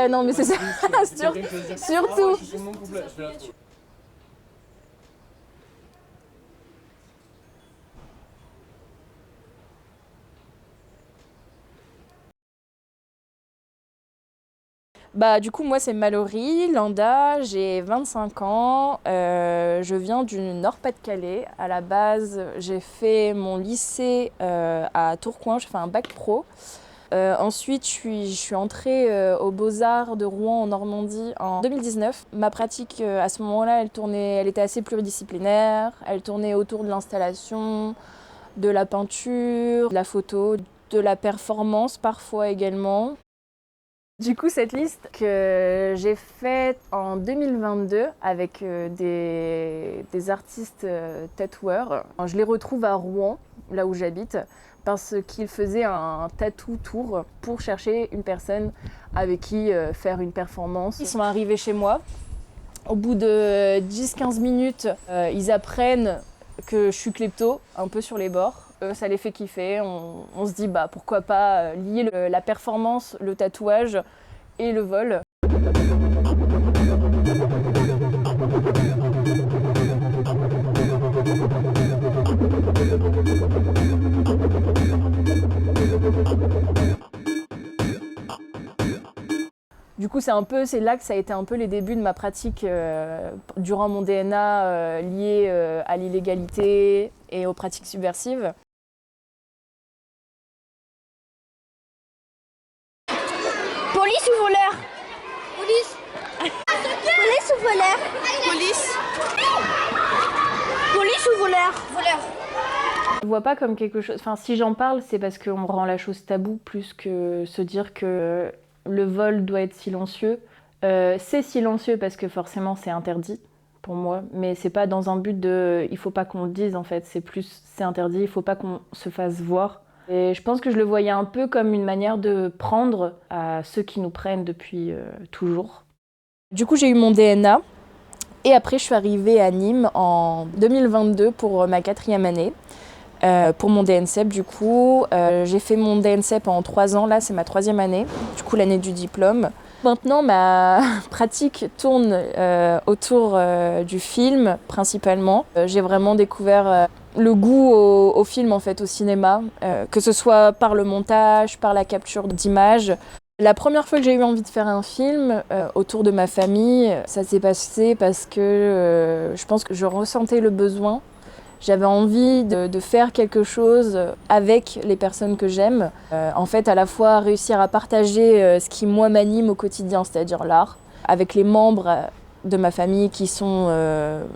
Non, mais c'est ça, surtout. Bah, du coup, moi, c'est Mallory Landa, j'ai 25 ans, je viens du Nord-Pas-de-Calais. À la base, j'ai fait mon lycée à Tourcoing, j'ai fait un bac pro. Ensuite, je suis entrée aux Beaux-Arts de Rouen en Normandie en 2019. Ma pratique à ce moment-là, elle était assez pluridisciplinaire. Elle tournait autour de l'installation, de la peinture, de la photo, de la performance parfois également. Du coup, cette liste que j'ai faite en 2022 avec des artistes tatoueurs, je les retrouve à Rouen, là où j'habite, parce qu'ils faisaient un tattoo tour pour chercher une personne avec qui faire une performance. Ils sont arrivés chez moi. Au bout de 10-15 minutes, ils apprennent que je suis klepto, un peu sur les bords. Ça les fait kiffer. On se dit, bah, pourquoi pas lier la performance, le tatouage et le vol. Du coup, c'est là que ça a été un peu les débuts de ma pratique durant mon DNA lié à l'illégalité et aux pratiques subversives. Police ou voleur? Police. Police ou voleur? Police. Police ou voleur? Voleur. Je vois pas comme quelque chose. Enfin, si j'en parle, c'est parce qu'on rend la chose taboue plus que se dire que le vol doit être silencieux. C'est silencieux parce que forcément c'est interdit pour moi, mais c'est pas dans un but de. Il faut pas qu'on le dise en fait. C'est plus c'est interdit. Il faut pas qu'on se fasse voir. Et je pense que je le voyais un peu comme une manière de prendre à ceux qui nous prennent depuis toujours. Du coup, j'ai eu mon DNA. Et après, je suis arrivée à Nîmes en 2022 pour ma 4e année. Pour mon DNCEP, du coup, j'ai fait mon DNCEP en 3 ans. Là, c'est ma 3e année, du coup, l'année du diplôme. Maintenant, ma pratique tourne autour du film, principalement. J'ai vraiment découvert le goût au film, en fait, au cinéma, que ce soit par le montage, par la capture d'images. La première fois que j'ai eu envie de faire un film autour de ma famille, ça s'est passé parce que je pense que je ressentais le besoin. J'avais envie de faire quelque chose avec les personnes que j'aime. En fait, à la fois réussir à partager ce qui, moi, m'anime au quotidien, c'est-à-dire l'art, avec les membres de ma famille qui sont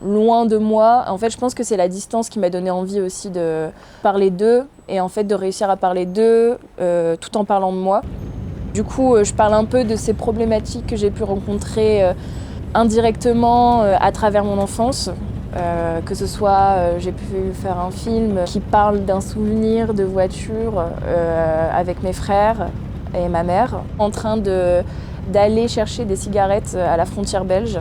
loin de moi. En fait, je pense que c'est la distance qui m'a donné envie aussi de parler d'eux et en fait de réussir à parler d'eux tout en parlant de moi. Du coup, je parle un peu de ces problématiques que j'ai pu rencontrer indirectement à travers mon enfance. Que ce soit, j'ai pu faire un film qui parle d'un souvenir de voiture avec mes frères et ma mère, en train d'aller chercher des cigarettes à la frontière belge.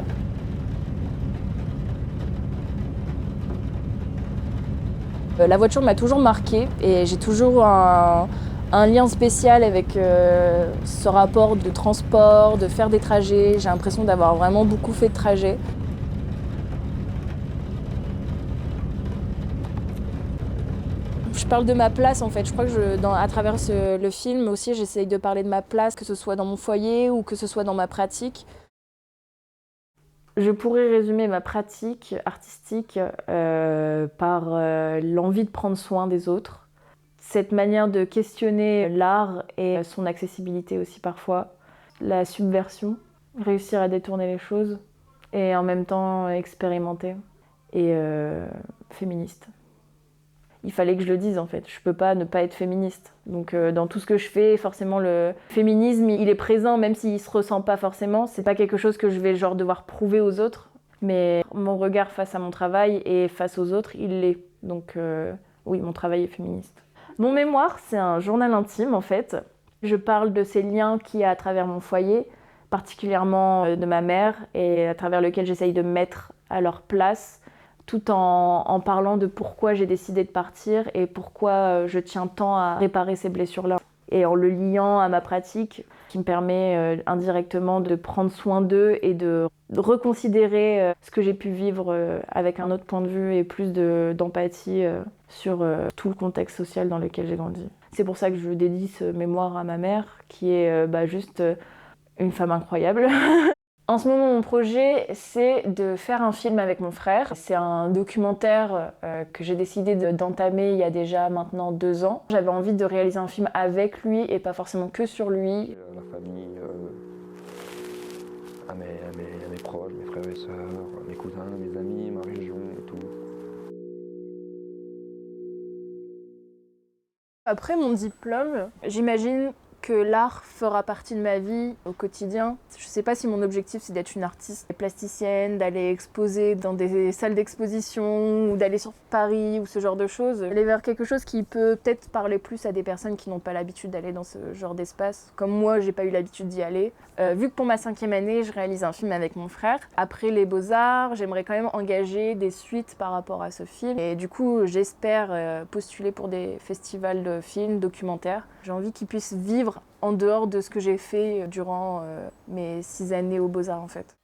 La voiture m'a toujours marquée et j'ai toujours un lien spécial avec ce rapport de transport, de faire des trajets. J'ai l'impression d'avoir vraiment beaucoup fait de trajets. Je parle de ma place en fait. Je crois que à travers le film aussi, j'essaye de parler de ma place, que ce soit dans mon foyer ou que ce soit dans ma pratique. Je pourrais résumer ma pratique artistique par l'envie de prendre soin des autres. Cette manière de questionner l'art et son accessibilité aussi parfois. La subversion, réussir à détourner les choses et en même temps expérimenter. Et féministe. Il fallait que je le dise en fait, je peux pas ne pas être féministe. Donc dans tout ce que je fais, forcément le féminisme, il est présent même s'il se ressent pas forcément. C'est pas quelque chose que je vais genre devoir prouver aux autres, mais mon regard face à mon travail et face aux autres, il l'est. Donc oui, mon travail est féministe. Mon mémoire, c'est un journal intime en fait. Je parle de ces liens qu'il y a à travers mon foyer, particulièrement de ma mère, et à travers lequel j'essaye de me mettre à leur place, tout en parlant de pourquoi j'ai décidé de partir et pourquoi je tiens tant à réparer ces blessures-là. et en le liant à ma pratique, qui me permet indirectement de prendre soin d'eux et de reconsidérer ce que j'ai pu vivre avec un autre point de vue et plus d'empathie sur tout le contexte social dans lequel j'ai grandi. C'est pour ça que je dédie ce mémoire à ma mère, qui est juste une femme incroyable. En ce moment, mon projet, c'est de faire un film avec mon frère. C'est un documentaire que j'ai décidé d'entamer il y a déjà maintenant 2 ans. J'avais envie de réaliser un film avec lui et pas forcément que sur lui. La famille, à mes proches, mes frères et sœurs, mes cousins, mes amis, ma région et tout. Après mon diplôme, j'imagine que l'art fera partie de ma vie au quotidien. Je sais pas si mon objectif c'est d'être une artiste plasticienne, d'aller exposer dans des salles d'exposition ou d'aller sur Paris ou ce genre de choses. Aller vers quelque chose qui peut peut-être parler plus à des personnes qui n'ont pas l'habitude d'aller dans ce genre d'espace. Comme moi, j'ai pas eu l'habitude d'y aller. Vu que pour ma 5e année, je réalise un film avec mon frère. Après les Beaux-Arts, j'aimerais quand même engager des suites par rapport à ce film. Et du coup, j'espère postuler pour des festivals de films, documentaires. J'ai envie qu'ils puissent vivre en dehors de ce que j'ai fait durant mes 6 années aux Beaux-Arts en fait.